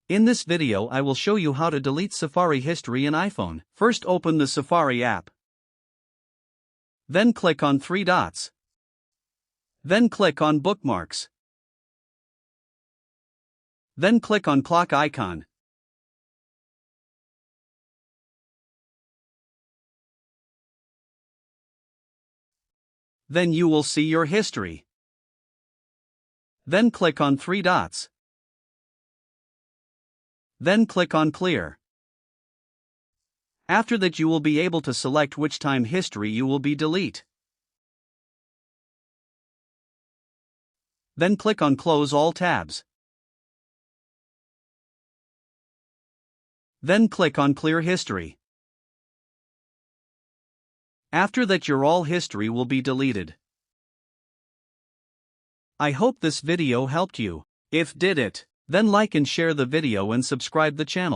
In this video I will show you how to delete Safari history in iPhone. First open the Safari app. Then click on three dots. Then click on Bookmarks. Then click on clock icon. Then you will see your history. Then click on three dots. Then click on Clear. After that you will be able to select which time history you will be delete. Then click on Close all tabs. Then click on Clear History. After that your all history will be deleted. I hope this video helped you. If did it, then like and share the video and subscribe the channel.